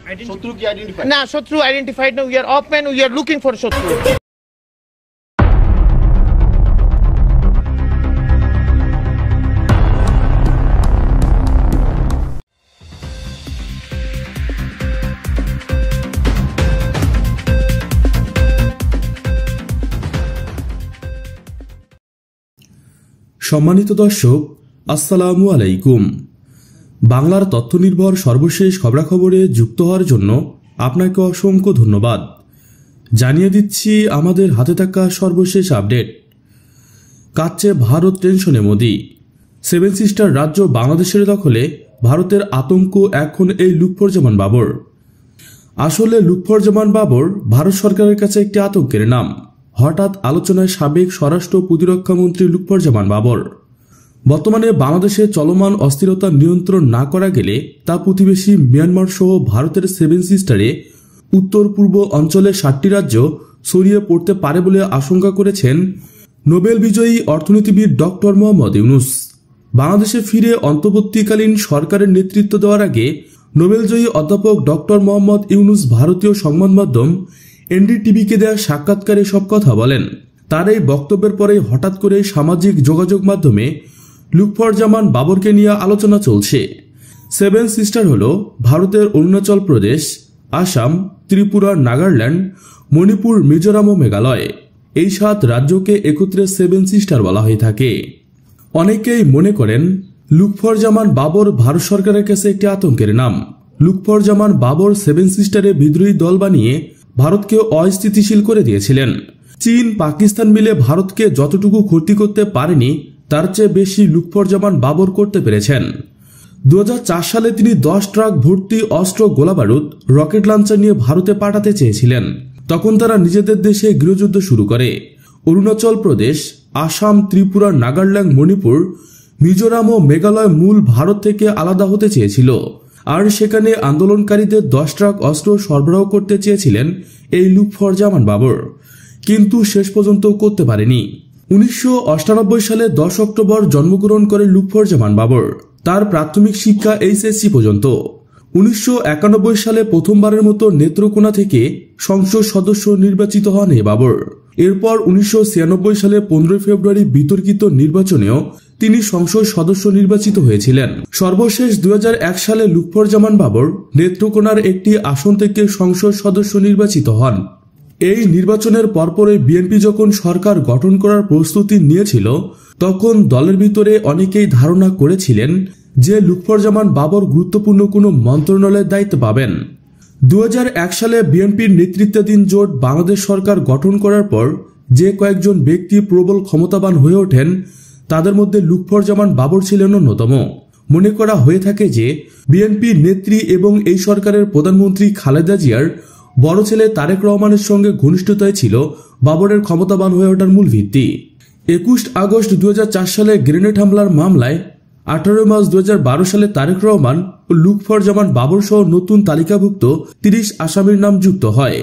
শত্রু কি আইডেন্টিফাইড? না, শত্রু আইডেন্টিফাইড না। We are open, we are looking for শত্রু। সম্মানিত দর্শক, আসসালামু আলাইকুম। বাংলার তথ্য নির্ভর সর্বশেষ খবরাখবরে যুক্ত হওয়ার জন্য আপনাকে অসংখ্য ধন্যবাদ। জানিয়ে দিচ্ছি আমাদের হাতে থাকা সর্বশেষ আপডেট। কাটছে ভারত টেনশনে মোদি। সেভেন সিস্টার রাজ্য বাংলাদেশের দখলে, ভারতের আতঙ্ক এখন এই লুৎফরজামান বাবর। আসলে লুৎফরজামান বাবর ভারত সরকারের কাছে একটি আতঙ্কের নাম। হঠাৎ আলোচনায় সাবেক স্বরাষ্ট্র প্রতিরক্ষামন্ত্রী লুৎফরজামান বাবর। বর্তমানে বাংলাদেশে চলমান অস্থিরতা নিয়ন্ত্রণ না করা গেলে তা প্রতিবেশী মিয়ানমার সহ ভারতের সেভেন সিস্টারে উত্তর পূর্ব অঞ্চলের 7টি রাজ্য ছড়িয়ে পড়তে পারে বলে আশঙ্কা করেছেন নোবেল বিজয়ী অর্থনীতিবিদ ডক্টর মোহাম্মদ ইউনুস। বাংলাদেশে ফিরে অন্তর্বর্তীকালীন সরকারের নেতৃত্ব দেওয়ার আগে নোবেলজয়ী অধ্যাপক ডক্টর মোহাম্মদ ইউনুস ভারতীয় সংবাদ মাধ্যম এনডিটিভিকে দেওয়া সাক্ষাৎকারে সব কথা বলেন। তার এই বক্তব্যের পরে হঠাৎ করে সামাজিক যোগাযোগ মাধ্যমে লুৎফরজামান বাবরকে নিয়ে আলোচনা চলছে। সেভেন সিস্টার হল ভারতের অরুণাচল প্রদেশ, আসাম, ত্রিপুরা, নাগাল্যান্ড, মণিপুর, মিজোরাম ও মেঘালয়। এই 7 রাজ্যকে একত্রে সেভেন সিস্টার বলা হয়ে থাকে। অনেকেই মনে করেন লুৎফরজামান বাবর ভারত সরকারের কাছে একটি আতঙ্কের নাম। লুৎফরজামান বাবর সেভেন সিস্টারে বিদ্রোহী দল বানিয়ে ভারতকে অস্থিতিশীল করে দিয়েছিলেন। চীন, পাকিস্তান মিলে ভারতকে যতটুকু ক্ষতি করতে পারেনি তার চেয়ে বেশি লুৎফরজামান বাবর করতে পেরেছেন। 2004 সালে তিনি 10 ট্রাক ভর্তি অস্ত্র, গোলাবারুদ, রকেট লঞ্চার নিয়ে ভারতে পাঠাতে চেয়েছিলেন। তখন তারা নিজেদের দেশে গৃহযুদ্ধ শুরু করে। অরুণাচল প্রদেশ, আসাম, ত্রিপুরা, নাগাল্যান্ড, মণিপুর, মিজোরাম ও মেঘালয় মূল ভারত থেকে আলাদা হতে চেয়েছিল। আর সেখানে আন্দোলনকারীদের 10 ট্রাক অস্ত্র সরবরাহ করতে চেয়েছিলেন এই লুৎফরজামান বাবর, কিন্তু শেষ পর্যন্ত করতে পারেনি। 1998 সালে 10 অক্টোবর জন্মগ্রহণ করে লুৎফরজামান বাবর। তার প্রাথমিক শিক্ষা এইচএসসি পর্যন্ত। 1991 সালে প্রথমবারের মতো নেত্রকোনা থেকে সংসদ সদস্য নির্বাচিত হন এই বাবর। এরপর 1996 সালে 15 ফেব্রুয়ারি বিতর্কিত নির্বাচনেও তিনি সংসদ সদস্য নির্বাচিত হয়েছিলেন। সর্বশেষ 2001 সালে লুৎফরজামান বাবর নেত্রকোনার একটি আসন থেকে সংসদ সদস্য নির্বাচিত হন। এই নির্বাচনের পরপরই বিএনপি যখন সরকার গঠন করার প্রস্তুতি নিয়েছিল, তখন দলের ভিতরে অনেকেই ধারণা করেছিলেন যে লুৎফরজামান বাবর গুরুত্বপূর্ণ কোনো মন্ত্রণালয়ের দায়িত্ব পাবেন। 2001 সালে বিএনপির নেতৃত্বাধীন জোট বাংলাদেশ সরকার গঠন করার পর যে কয়েকজন ব্যক্তি প্রবল ক্ষমতাবান হয়ে ওঠেন, তাদের মধ্যে লুৎফরজামান বাবর ছিলেন অন্যতম। মনে করা হয়ে থাকে যে বিএনপি নেত্রী এবং এই সরকারের প্রধানমন্ত্রী খালেদা জিয়ার বড় ছেলে তারেক রহমানের সঙ্গে ঘনিষ্ঠতাই ছিল বাবরের ক্ষমতাবান হয়ে ওঠার মূল ভিত্তি। 21 আগস্ট 2004 সালে গ্রেনেড হামলার মামলায় 18 মার্চ 2012 সালে তারেক রহমান ও লুৎফরজামান বাবর সহ নতুন তালিকাভুক্ত 30 আসামির নাম যুক্ত হয়।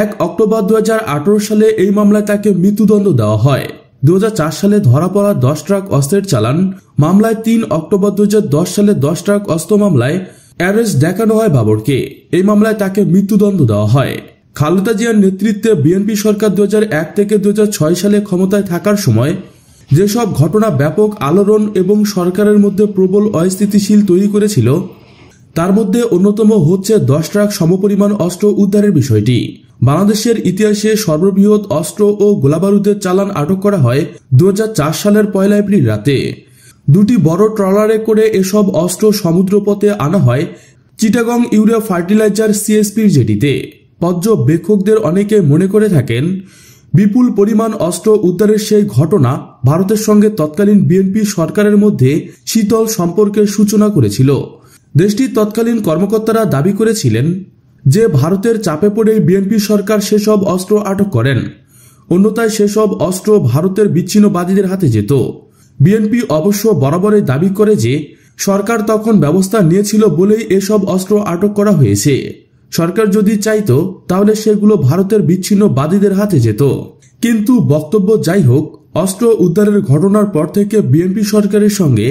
1 অক্টোবর 2018 সালে এই মামলায় তাকে মৃত্যুদণ্ড দেওয়া হয়। 2004 সালে ধরা পড়া 10 ট্রাক অস্ত্রের চালান মামলায় 3 অক্টোবর 2010 সালে 10 ট্রাক অস্ত্র মামলায় অ্যারেস্ট দেখানো হয় বাবরকে। এই মামলায় তাকে মৃত্যুদণ্ড দেওয়া হয়। খালেদা জিয়ার নেতৃত্বে বিএনপি সরকার 2001 থেকে 2006 সালে ক্ষমতায় থাকার সময় যেসব ঘটনা ব্যাপক আলোড়ন এবং সরকারের মধ্যে প্রবল অস্থিতিশীল তৈরি করেছিল, তার মধ্যে অন্যতম হচ্ছে 10 ট্রাক সমপরিমাণ অস্ত্র উদ্ধারের বিষয়টি। বাংলাদেশের ইতিহাসে সর্ববৃহৎ অস্ত্র ও গোলাবারুদের চালান আটক করা হয় 2004 সালের 1 এপ্রিল রাতে। 2টি বড় ট্রলারে করে এসব অস্ত্র সমুদ্রপথে আনা হয় চিটাগং ইউরিয়া ফার্টিলাইজার সিএসপির জেটিতে। পর্যবেক্ষকদের অনেকে মনে করে থাকেন বিপুল পরিমাণ অস্ত্র উদ্ধারের সেই ঘটনা ভারতের সঙ্গে তৎকালীন বিএনপি সরকারের মধ্যে শীতল সম্পর্কের সূচনা করেছিল। দেশটির তৎকালীন কর্মকর্তারা দাবি করেছিলেন যে ভারতের চাপে পড়ে বিএনপি সরকার সেসব অস্ত্র আটক করেন, অন্যথায় সেসব অস্ত্র ভারতের বিচ্ছিন্নবাদীদের হাতে যেত। বিএনপি অবশ্য বরাবরই দাবি করে যে সরকার তখন ব্যবস্থা নিয়েছিল বলেই এসব অস্ত্র আটক করা হয়েছে। সরকার যদি চাইতো তাহলে সেগুলো ভারতের বিচ্ছিন্নবাদীদের হাতে যেত। কিন্তু বক্তব্য যাই হোক, অস্ত্র উদ্ধারের ঘটনার পর থেকে বিএনপি সরকারের সঙ্গে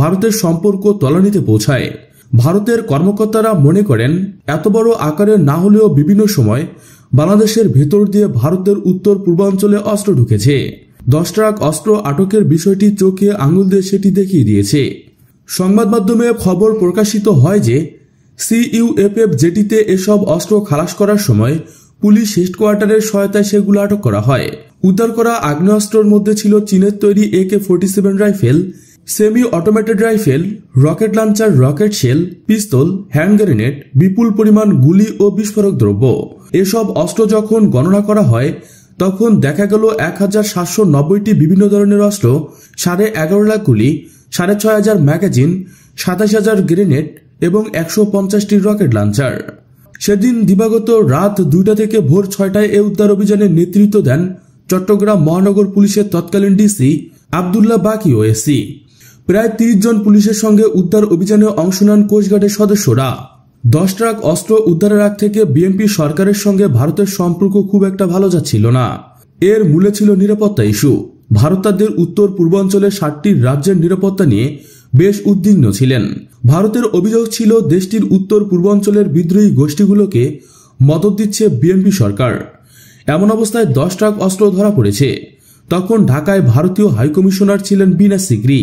ভারতের সম্পর্ক তলানিতে পৌঁছায়। ভারতের কর্মকর্তারা মনে করেন এত বড় আকারের না হলেও বিভিন্ন সময় বাংলাদেশের ভেতর দিয়ে ভারতের উত্তর পূর্বাঞ্চলে অস্ত্র ঢুকেছে। 10 ট্রাক অস্ত্র আটকের বিষয়টি চোখে আঙুল দিয়ে সেটি দেখিয়ে দিয়েছে। সংবাদ মাধ্যমে খবর প্রকাশিত হয় যে CUFF জেটিতে এসব অস্ত্র খালাস করার সময় পুলিশ হেডকোয়ার্টারের সহায়তায় সেগুলো আটক করা হয়। উদ্ধার করা আগ্নেয়াস্ত্রের মধ্যে ছিল চীনের তৈরি AK-47 rifle, semi automated rifle, rocket launcher, rocket shell, pistol, hand grenade, বিপুল পরিমাণ গুলি ও বিস্ফোরক দ্রব্য। এসব অস্ত্র যখন গণনা করা হয় তখন দেখা গেল 1790টি বিভিন্ন ধরনের অস্ত্র, 11.5 লাখ গুলি, 6500 ম্যাগাজিন, 27,000 গ্রেনেড এবং 150টি রকেট লঞ্চার। সেদিন দিবাগত রাত 2টা থেকে ভোর 6টায় এ উদ্ধার অভিযানের নেতৃত্ব দেন চট্টগ্রাম মহানগর পুলিশের তৎকালীন ডিসি আব্দুল্লাহ বাকি ওএসি। প্রায় 30 জন পুলিশের সঙ্গে উদ্ধার অভিযানে অংশ নেন কোস্টগার্ডের সদস্যরা। 10 ট্রাক অস্ত্র উদ্ধারের আগ থেকে বিএনপি সরকারের সঙ্গে ভারতের সম্পর্ক খুব একটা ভালো যাচ্ছিল না। এর মূলে ছিল নিরাপত্তা ইস্যু। ভারত তাদের উত্তর পূর্বাঞ্চলের 7টি রাজ্যের নিরাপত্তা নিয়ে বেশ উদ্বিগ্ন ছিলেন। ভারতের অভিযোগ ছিল দেশটির উত্তর পূর্বাঞ্চলের বিদ্রোহী গোষ্ঠীগুলোকে মদত দিচ্ছে বিএনপি সরকার। এমন অবস্থায় 10 ট্রাক অস্ত্র ধরা পড়েছে। তখন ঢাকায় ভারতীয় হাইকমিশনার ছিলেন বিনা সিকরি।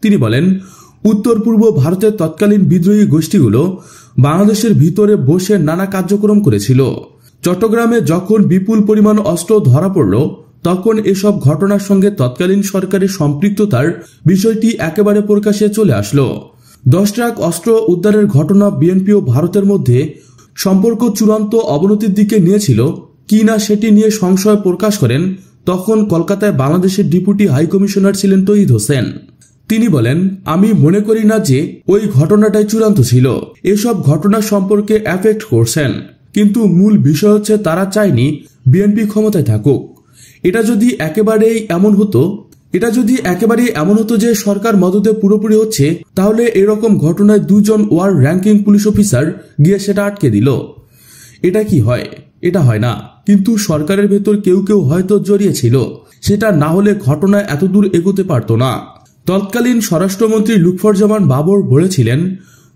তিনি বলেন, উত্তর পূর্ব ভারতের তৎকালীন বিদ্রোহী গোষ্ঠীগুলো বাংলাদেশের ভিতরে বসে নানা কার্যক্রম করেছিল। চট্টগ্রামে যখন বিপুল পরিমাণ অস্ত্র ধরা পড়ল তখন এসব ঘটনার সঙ্গে তৎকালীন সরকারের সম্পৃক্ততার বিষয়টি একেবারে প্রকাশ্যে চলে আসলো। 10 ট্রাক অস্ত্র উদ্ধারের ঘটনা বিএনপি ও ভারতের মধ্যে সম্পর্ক চূড়ান্ত অবনতির দিকে নিয়েছিল কি না সেটি নিয়ে সংশয় প্রকাশ করেন তখন কলকাতায় বাংলাদেশের ডেপুটি হাইকমিশনার ছিলেন তৌহিদ হোসেন। তিনি বলেন, আমি মনে করি না যে ওই ঘটনাটাই চূড়ান্ত ছিল। এসব ঘটনা সম্পর্কে এফেক্ট করছেন, কিন্তু মূল বিষয় হচ্ছে তারা চায়নি বিএনপি ক্ষমতায় থাকুক। এটা যদি একেবারেই এমন হতো যে সরকার মদতে পুরোপুরি হচ্ছে, তাহলে এরকম ঘটনায় 2 জন ওয়ার্ল্ড র্যাঙ্কিং পুলিশ অফিসার গিয়ে সেটা আটকে দিল। এটা কি হয়? এটা হয় না। কিন্তু সরকারের ভেতর কেউ কেউ হয়তো জড়িয়ে ছিল। সেটা না হলে ঘটনা এত দূর এগোতে পারত না। তৎকালীন স্বরাষ্ট্রমন্ত্রী লুৎফুজ্জামান বাবর বলেছিলেন,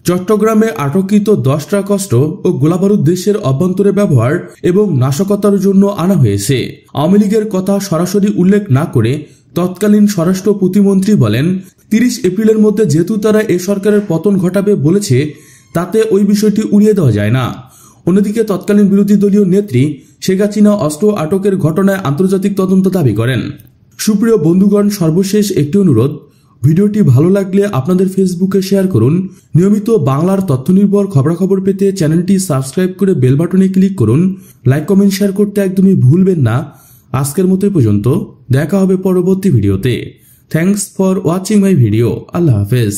চট্টগ্রামে আটককৃত 10 ট্রাক অস্ত্র ও গোলাবারুদ দেশের অভ্যন্তরে ব্যবহার এবং নাশকতার জন্য আনা হয়েছে। আওয়ামী লীগের কথা সরাসরি উল্লেখ না করে তৎকালীন স্বরাষ্ট্র প্রতিমন্ত্রী বলেন, 30 এপ্রিলের মধ্যে যেহেতু তারা এ সরকারের পতন ঘটাবে বলেছে, তাতে ওই বিষয়টি উড়িয়ে দেওয়া যায় না। অন্যদিকে তৎকালীন বিরোধী দলীয় নেত্রী শেখ হাসিনা অস্ত্র আটকের ঘটনায় আন্তর্জাতিক তদন্ত দাবি করেন। সুপ্রিয় বন্ধুগণ, সর্বশেষ একটি অনুরোধ, ভিডিওটি ভালো লাগলে আপনাদের ফেসবুকে শেয়ার করুন। নিয়মিত বাংলার তথ্যনির্ভর খবরাখবর পেতে চ্যানেলটি সাবস্ক্রাইব করে বেল বাটনে ক্লিক করুন। লাইক, কমেন্ট, শেয়ার করতে একদমই ভুলবেন না। আজকের মতো পর্যন্ত, দেখা হবে পরবর্তী ভিডিওতে। Thanks for watching my video. আল্লাহ হাফেজ।